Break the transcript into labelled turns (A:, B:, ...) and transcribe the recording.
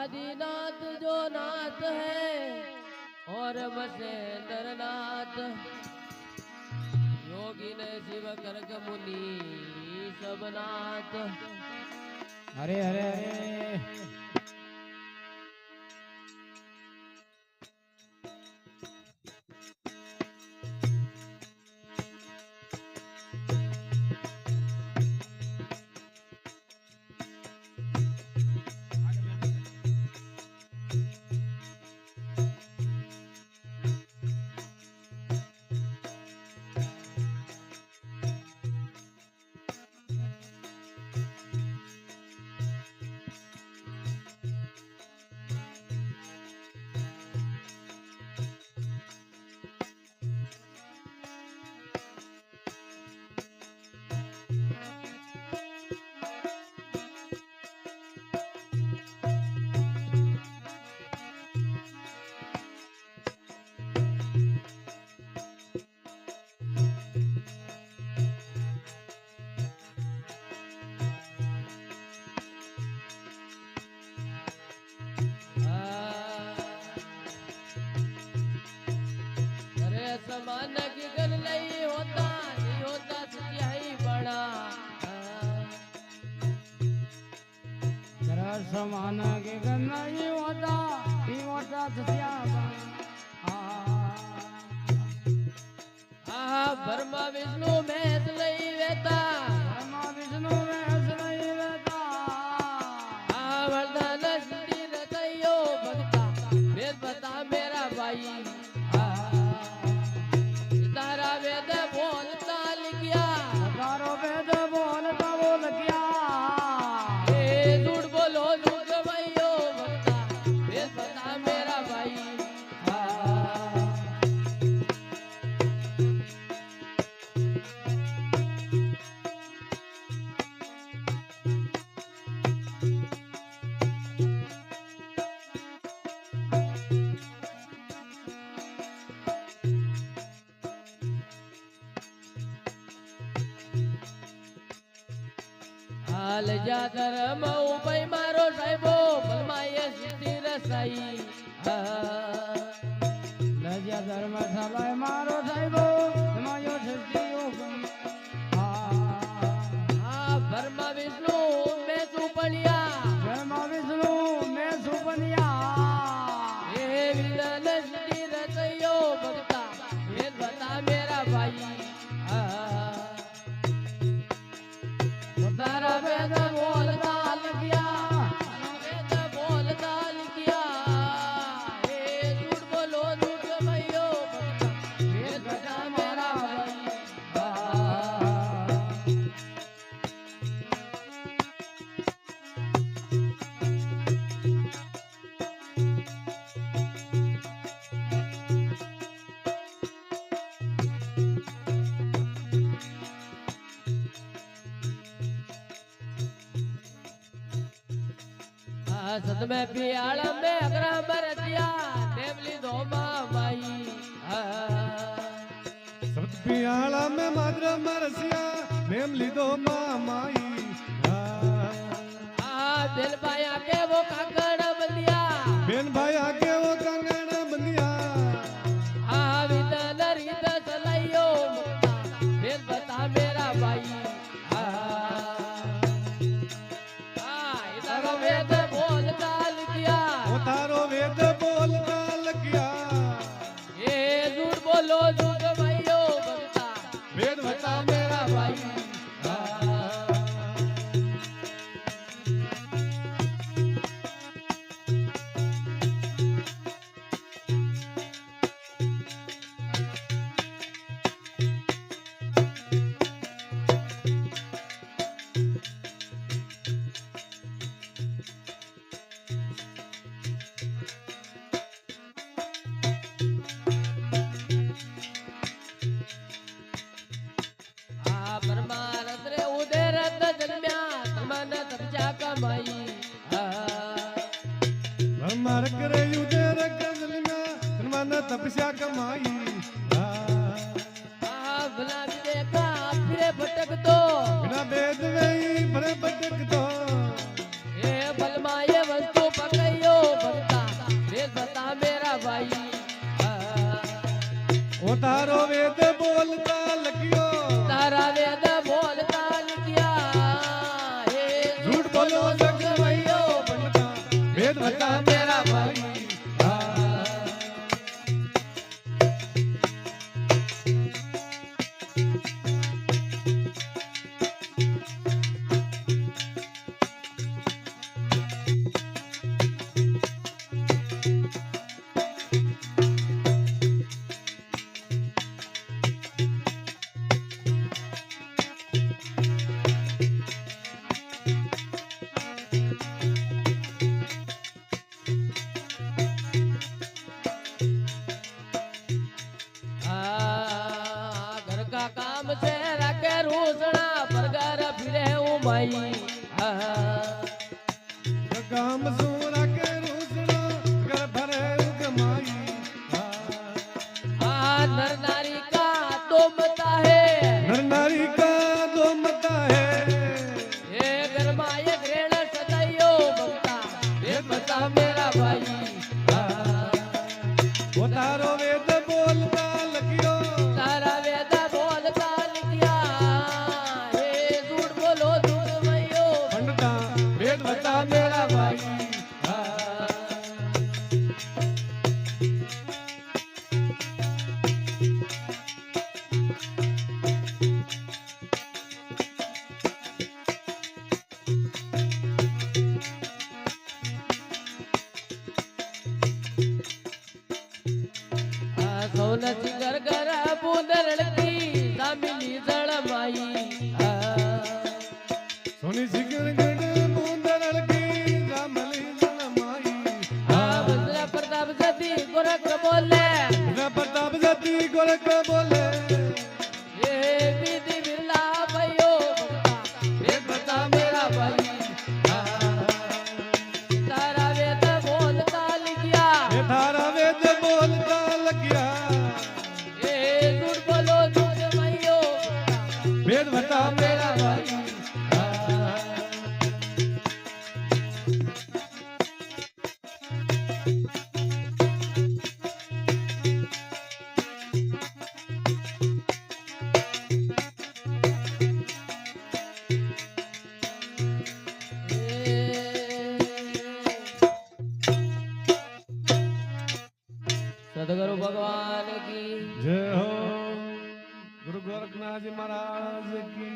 A: आदिनाथ जो नाथ है और मसेंद्र नाथ योगी ने शिव गर्ग मुनि सब नाथ।
B: हरे हरे हरे
A: समान की गन नहीं होता सच्चा ही बड़ा।
B: जरा समान के गन नहीं होता सत्या
A: ब्रह्मा विष्णु महेश नहीं रहता,
B: ब्रह्मा विष्णु महेश नहीं रहता।
A: वरदान सिद्धि रतयो भक्ता वेद बता मेरा भाई। तारा वेद बोलता लिखिया,
B: तारो वेद बोलता बोल गया।
A: झूठ बोलो झूठ भाइयो भक्ता वेद बता मेरा भाई। હાલ જા ધર્મ ઉપાય મારો સાહેબો ભલમાએ સિદ્ધિ રસાઈ।
B: લજ્યા ધર્મશાલા મારો સાહેબો માયો સૃષ્ટિ
A: બ્રહ્મા વિષ્ણુ મેં સુપણિયા,
B: બ્રહ્મા વિષ્ણુ મેં સુપનિયા।
A: એ વિદન સિદ્ધિ રસયો ભક્તા વેદ બતા મેરા ભાઈ। તારા વેદ બોલતા લખ્યા, વેદ બોલતા લખ્યા। એ झूठ बोलो झूठ भाइयो भक्ता वेद बता मेरा भाई। सत में पियाल में अगरा मरतिया देवली दो माई।
C: सत पियाला में माद्र मरसिया नेम लिदो माई।
A: बेन भाया के वो काकड़ बंदिया,
C: बेन भाई आके वो कंगन बंदिया।
A: विदन रीत चलाइयो मुक्ता वेद बता मेरा भाई। इधर वेद बोलता लिखिया,
C: तारो वेद बोलता लगिया।
A: ये झूठ बोलो झूठ भाइयो भक्ता
C: वेद बता मेरा भाई।
A: परमानंद उदय रत्न जन्म्या तमन तपचा कमाई।
C: ब्रह्मर करे उदर गजल में तनमन तपस्या कमाई।
A: भला भी देखा फिरे भटक तो
C: बिना वेद में भरे भटक तो।
A: ये बलमा ये वस्तु पकड़ियो
C: ઓ તારો વેદ બોલતા લખ્યો
A: તારા વેદ બોલતા લખ્યા હે
C: झूठ बोलो जग
A: ભૈયો
C: बनता वेद बता मेरा भाई
A: घर का काम से रखे रूसना पर घर फिरे माई
C: काम सूरा के रूसना कर भरे उगमाई
A: नर नारी का तो मता है
C: नर नारी का दो मता है
A: ये घर माए ग्रेण सदैयो ममता ये मता मेरा भाई
C: वो तारो वेद बोलता लगियो
A: तारा वेद बोलता लिखिया हे झूठ बोलो झूठ भैयो
C: पंडिता वेद बता मेरा भाई
A: सोनची घर घर बुंदरकी दामिनी जळ माई
C: सोनी सिगर गड मुंदरल की जामली जलमाई
A: बसरा प्रताप जती गोरख बोले
C: प्रताप जाती गोरख बोले
A: ये विधि बिरला भयो ये बता मेरा भाई तारा वेद बोलता लिखिया
C: ये थारा वेद बोलता लगिया
A: ये झूठ बोलो झूठ भयो
C: वेद बता मेरा भाई
A: सदगुरु भगवान की
C: जय हो गुरु गोरखनाथ जी महाराज की